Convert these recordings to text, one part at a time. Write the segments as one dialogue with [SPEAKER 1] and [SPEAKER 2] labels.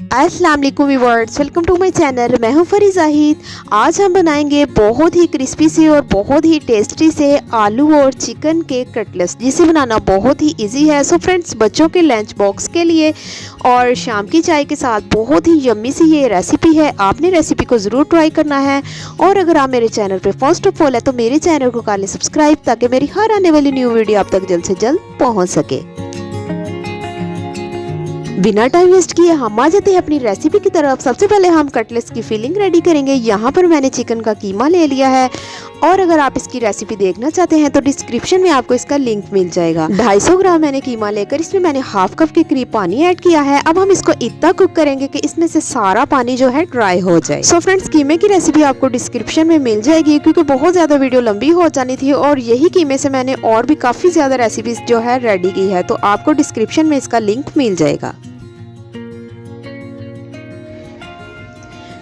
[SPEAKER 1] अस्सलाम वालेकुम viewers, welcome to my channel. मैं हूं फरी जाहिद। आज हम बनाएंगे बहुत ही क्रिस्पी से और बहुत ही टेस्टी से आलू और चिकन के कटलेट्स, जिसे बनाना बहुत ही इजी है। सो फ्रेंड्स, बच्चों के लंच बॉक्स के लिए और शाम की चाय के साथ बहुत ही यम्मी सी ये रेसिपी है। आपने रेसिपी को ज़रूर ट्राई करना है। और अगर आप मेरे चैनल पर फर्स्ट ऑफ ऑल है तो मेरे चैनल को कर लें सब्सक्राइब, ताकि मेरी हर आने वाली न्यू वीडियो आप तक जल्द से जल्द पहुँच सके। बिना टाइम वेस्ट किए हम आ जाते हैं अपनी रेसिपी की तरफ। सबसे पहले हम कटलेट्स की फिलिंग रेडी करेंगे। यहाँ पर मैंने चिकन का कीमा ले लिया है, और अगर आप इसकी रेसिपी देखना चाहते हैं तो डिस्क्रिप्शन में आपको इसका लिंक मिल जाएगा। 250 ग्राम मैंने कीमा लेकर इसमें मैंने हाफ कप के करीब पानी ऐड किया है। अब हम इसको इतना कुक करेंगे कि इसमें से सारा पानी जो है ड्राई हो जाए। सो फ्रेंड्स, कीमे की रेसिपी आपको डिस्क्रिप्शन में मिल जाएगी, क्योंकि बहुत ज्यादा वीडियो लंबी हो जानी थी और यही कीमे से मैंने और भी काफी ज्यादा रेसिपीज जो है रेडी की है, तो आपको डिस्क्रिप्शन में इसका लिंक मिल जाएगा।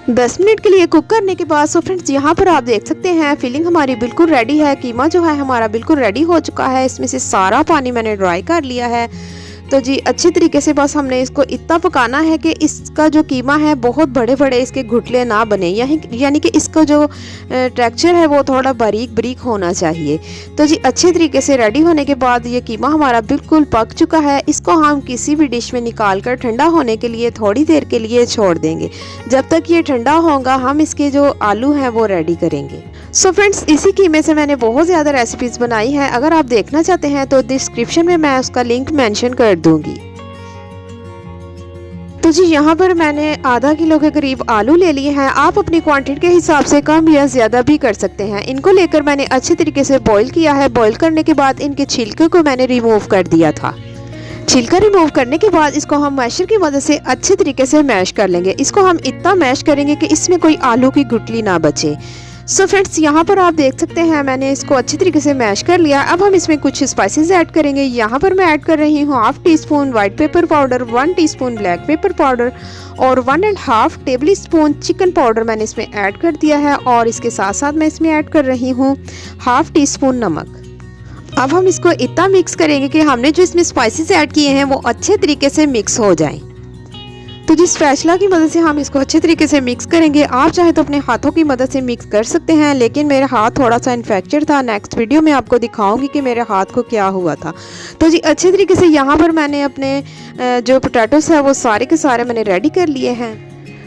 [SPEAKER 1] 10 मिनट के लिए कुक करने के बाद सो फ्रेंड्स, यहाँ पर आप देख सकते हैं फिलिंग हमारी बिल्कुल रेडी है। कीमा जो है हमारा बिल्कुल रेडी हो चुका है। इसमें से सारा पानी मैंने ड्राई कर लिया है। तो जी अच्छी तरीके से बस हमने इसको इतना पकाना है कि इसका जो कीमा है बहुत बड़े बड़े इसके घुटले ना बने, यानी कि इसका जो टेक्सचर है वो थोड़ा बारीक बारीक होना चाहिए। तो जी अच्छे तरीके से रेडी होने के बाद ये कीमा हमारा बिल्कुल पक चुका है। इसको हम किसी भी डिश में निकाल कर ठंडा होने के लिए थोड़ी देर के लिए छोड़ देंगे। जब तक ये ठंडा होगा हम इसके जो आलू हैं वो रेडी करेंगे। सो फ्रेंड्स, इसी कीमे से मैंने बहुत ज़्यादा रेसिपीज़ बनाई है। अगर आप देखना चाहते हैं तो डिस्क्रिप्शन में मैं उसका लिंक मेंशन कर दूंगी। तो जी यहाँ पर मैंने आधा किलो के करीब आलू ले लिए हैं। आप अपनी क्वांटिटी के हिसाब से कम या ज़्यादा भी कर सकते हैं। इनको लेकर मैंने अच्छे तरीके से बॉईल किया है। बॉईल करने के बाद इनके छिलके को मैंने रिमूव कर दिया था। छिलका रिमूव करने के बाद इसको हम मैशर की मदद से अच्छे तरीके से मैश कर लेंगे। इसको हम इतना मैश करेंगे कि इसमें कोई आलू की गुठली ना बचे। सो फ्रेंड्स, यहाँ पर आप देख सकते हैं मैंने इसको अच्छी तरीके से मैश कर लिया। अब हम इसमें कुछ स्पाइसेस ऐड करेंगे। यहाँ पर मैं ऐड कर रही हूँ half tea spoon white pepper powder, 1 teaspoon black pepper powder और 1.5 टेबल स्पून चिकन पाउडर मैंने इसमें ऐड कर दिया है। और इसके साथ साथ मैं इसमें ऐड कर रही हूँ हाफ टी स्पून नमक। अब हम इसको इतना मिक्स करेंगे कि हमने जो इसमें स्पाइसेस ऐड किए हैं वो अच्छे तरीके से मिक्स हो जाएं। तो जिस स्पैचुला की मदद से हम इसको अच्छे तरीके से मिक्स करेंगे। आप चाहे तो अपने हाथों की मदद से मिक्स कर सकते हैं, लेकिन मेरा हाथ थोड़ा सा इन्फेक्टेड था। नेक्स्ट वीडियो में आपको दिखाऊंगी कि मेरे हाथ को क्या हुआ था। तो जी अच्छे तरीके से यहाँ पर मैंने अपने जो पोटैटोस है वो सारे के सारे मैंने रेडी कर लिए हैं।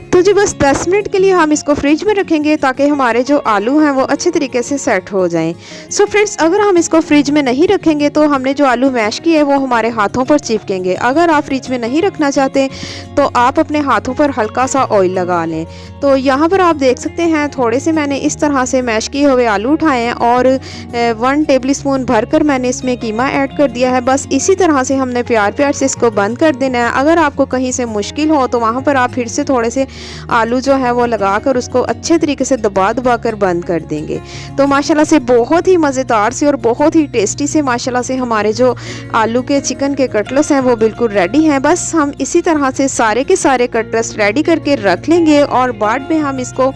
[SPEAKER 1] तो जी बस 10 मिनट के लिए हम इसको फ्रिज में रखेंगे, ताकि हमारे जो आलू हैं वो अच्छे तरीके से सेट हो जाएं। सो फ्रेंड्स, अगर हम इसको फ्रिज में नहीं रखेंगे तो हमने जो आलू मैश किए वो हमारे हाथों पर चिपकेंगे। अगर आप फ्रिज में नहीं रखना चाहते तो आप अपने हाथों पर हल्का सा ऑयल लगा लें। तो यहाँ पर आप देख सकते हैं थोड़े से मैंने इस तरह से मैश किए हुए आलू उठाए हैं और 1 टेबल स्पून भरकर मैंने इसमें कीमा ऐड कर दिया है। बस इसी तरह से हमने प्यार प्यार से इसको बंद कर देना है। अगर आपको कहीं से मुश्किल हो तो वहाँ पर आप फिर से थोड़े से आलू जो है वो लगाकर उसको अच्छे तरीके से दबा दबा कर बंद कर देंगे। तो माशाल्लाह से बहुत ही मज़ेदार से और बहुत ही टेस्टी से माशाल्लाह से हमारे जो आलू के चिकन के कटलेट्स हैं वो बिल्कुल रेडी हैं। बस हम इसी तरह से सारे के सारे कटलेट्स रेडी करके रख लेंगे और बाद में हम इसको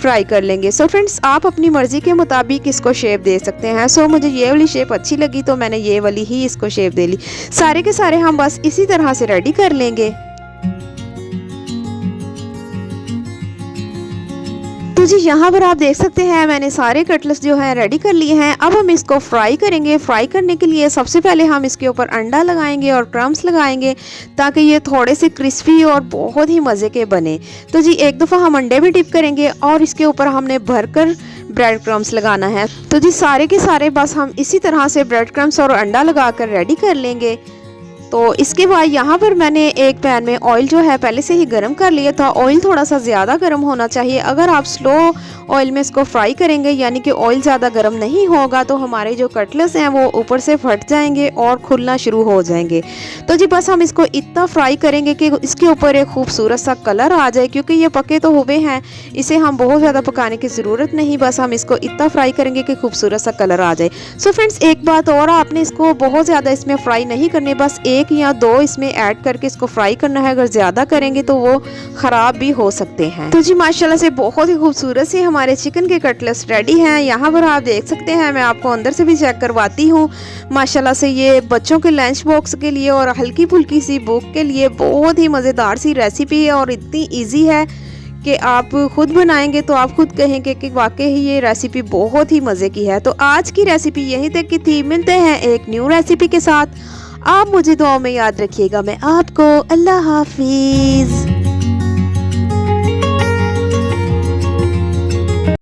[SPEAKER 1] फ्राई कर लेंगे। सो फ्रेंड्स, आप अपनी मर्ज़ी के मुताबिक इसको शेप दे सकते हैं। सो मुझे ये वाली शेप अच्छी लगी तो मैंने ये वाली ही इसको शेप दे ली। सारे के सारे हम बस इसी तरह से रेडी कर लेंगे। तो जी यहाँ पर आप देख सकते हैं मैंने सारे कटलेट्स जो है रेडी कर लिए हैं। अब हम इसको फ्राई करेंगे। फ्राई करने के लिए सबसे पहले हम इसके ऊपर अंडा लगाएंगे और क्रम्स लगाएंगे, ताकि ये थोड़े से क्रिस्पी और बहुत ही मज़े के बने। तो जी एक दफ़ा हम अंडे भी डिप करेंगे और इसके ऊपर हमने भरकर ब्रेड क्रम्स लगाना है। तो जी सारे के सारे बस हम इसी तरह से ब्रेड क्रम्स और अंडा लगाकर रेडी कर लेंगे। तो इसके बाद यहाँ पर मैंने एक पैन में ऑयल जो है पहले से ही गर्म कर लिया था। ऑयल थोड़ा सा ज़्यादा गर्म होना चाहिए। अगर आप स्लो ऑयल में इसको फ्राई करेंगे, यानी कि ऑयल ज़्यादा गर्म नहीं होगा, तो हमारे जो कटलेट्स हैं वो ऊपर से फट जाएंगे और खुलना शुरू हो जाएंगे। तो जी बस हम इसको इतना फ्राई करेंगे कि इसके ऊपर एक खूबसूरत सा कलर आ जाए, क्योंकि ये पके तो हुए हैं, इसे हम बहुत ज़्यादा पकाने की ज़रूरत नहीं। बस हम इसको इतना फ्राई करेंगे कि खूबसूरत सा कलर आ जाए। सो फ्रेंड्स, एक बात और, आपने इसको बहुत ज़्यादा इसमें फ्राई नहीं करने, बस 1 या 2 इसमें ऐड करके इसको फ्राई करना है। अगर ज़्यादा करेंगे तो वो ख़राब भी हो सकते हैं। तो जी माशाल्लाह से बहुत ही खूबसूरत से हमारे चिकन के कटलेट्स रेडी हैं। यहाँ पर आप देख सकते हैं, मैं आपको अंदर से भी चेक करवाती हूँ। माशाल्लाह से ये बच्चों के लंच बॉक्स के लिए और हल्की फुल्की सी भूख के लिए बहुत ही मज़ेदार सी रेसिपी है और इतनी ईजी है कि आप खुद बनाएंगे तो आप खुद कहेंगे कि वाकई ये रेसिपी बहुत ही मज़े की है। तो आज की रेसिपी यहीं तक की थी। मिलते हैं एक न्यू रेसिपी के साथ। आप मुझे दुआ में याद रखिएगा। मैं आपको अल्लाह हाफिज़।